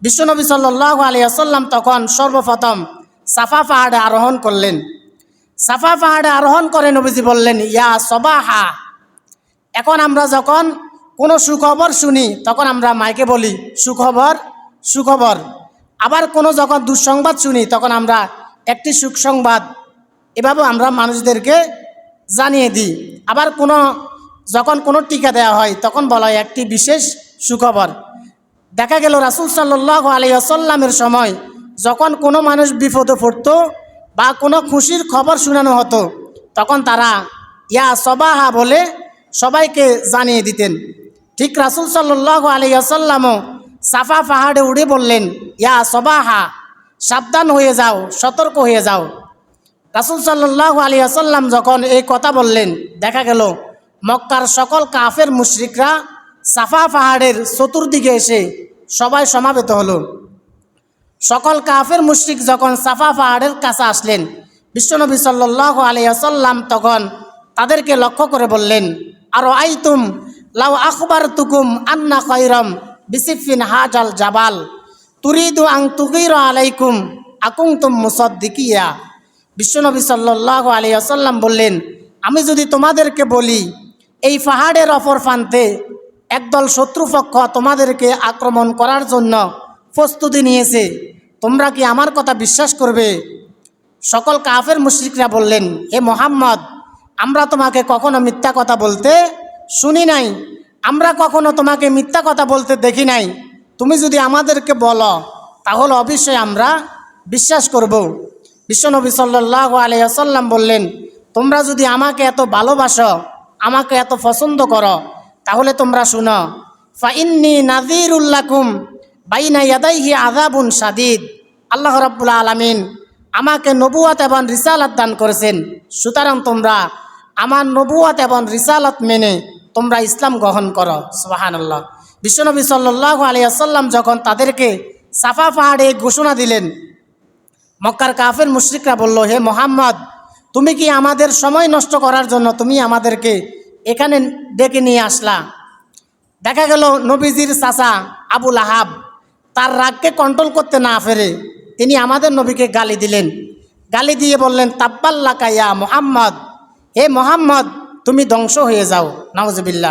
বিশ্বনবী সাল্লাল্লাহু আলাইহি ওয়াসাল্লাম তখন সর্বপ্রথম সাফা পাহাড়ে আরোহণ করলেন। সাফা পাহাড়ে আরোহণ করে নবীজি বললেন, ইয়া সবাহা। এখন আমরা যখন কোনো সুখবর শুনি তখন আমরা মাইকে বলি সুখবর সুখবর। আবার কোনো যখন দুঃসংবাদ শুনি তখন আমরা একটি সুখসংবাদ এভাবে আমরা মানুষদেরকে জানিয়ে দিই। আবার যখন কোনো টিকা দেওয়া হয় তখন বলা হয় একটি বিশেষ সুখবর। দেখা গেল রাসূল সাল্লাল্লাহু আলাইহি ওয়াসাল্লামের সময় যখন কোনো মানুষ বিপদে পড়ত বা কোনো খুশির খবর শোনানো হতো তখন তারা ইয়া সবাহা বলে সবাইকে জানিয়ে দিতেন। ঠিক রাসূল সাল্লাল্লাহু আলাইহি ওয়াসাল্লামও সাফা পাহাড়ে উঠে বললেন, ইয়া সবাহা, সাবধান হয়ে যাও, সতর্ক হয়ে যাও। রাসূল সাল্লাল্লাহু আলাইহি ওয়াসাল্লাম যখন এই কথা বললেন, দেখা গেল মক্কার সকল কাফের মুশরিকরা সাফা পাহাড়ের চতুর্দিকে এসে সবাই সমাবেত হলো। সকল কাফের মুশরিক যখন সাফা পাহাড়ের কাছে আসলেন, বিশ্বনবী সাল্লাল্লাহু আলাইহি ওয়াসাল্লাম তখন তাদেরকে লক্ষ্য করে বললেন, আর আইতুম লাউ আখবারতুকুম আন্না খায়রাম বিসিফিন হাজাল জাবাল তুরিদু আং তুগীরা আলাইকুম আকুনতুম মুসাদ্দিকিয়া। বিশ্বনবী সাল্লাল্লাহু আলাইহি ওয়াসাল্লাম বললেন, আমি যদি তোমাদেরকে বলি এই পাহাড়ের অপর প্রান্তে একদল শত্রুপক্ষ তোমাদেরকে আক্রমণ করার জন্য প্রস্তুতি নিয়েছে, তোমরা কি আমার কথা বিশ্বাস করবে? সকল কাফের মুশরিকরা বললেন, হে মুহাম্মদ, আমরা তোমাকে কখনো মিথ্যা কথা বলতে শুনি নাই, আমরা কখনো তোমাকে মিথ্যা কথা বলতে দেখি নাই। তুমি যদি আমাদেরকে বলো তাহলে অবশ্যই আমরা বিশ্বাস করব। বিশ্বনবী সাল্লাল্লাহু আলাইহি ওয়াসাল্লাম বললেন, তোমরা যদি আমাকে এত ভালোবাসো, আমাকে এত পছন্দ করো, তাহলে তোমরা শুনো, ফাইন্নী নাযীরুল লাকুম বাইনা ইয়াদাইহি আযাবুন শাদীদ। আল্লাহ রাব্বুল আলামিন আমাকে নবুয়ত এবং রিসালাত দান করেছেন, সুতরাং তোমরা আমার নবুয়ত এবং রিসালাত মেনে তোমরা ইসলাম গ্রহণ করো। সুবহানাল্লাহ। বিশ্বনবী সাল্লাল্লাহু আলাইহি ওয়াসাল্লাম যখন তাদেরকে সাফা পাহাড়ে ঘোষণা দিলেন, মক্কার কাফের মুশরিকরা বলল, হে মুহাম্মদ, তুমি কি আমাদের সময় নষ্ট করার জন্য তুমি আমাদেরকে এখানে ডেকে নিয়ে আসলা? দেখা গেল নবীজির চাচা আবু লাহাব তার রাগকে কন্ট্রোল করতে না পেরে তিনি আমাদের নবীকে গালি দিলেন। গালি দিয়ে বললেন, তাব্বাল্লাকা ইয়া মুহাম্মদ, হে মুহাম্মদ, তুমি ধ্বংস হয়ে যাও। নাউজুবিল্লাহ।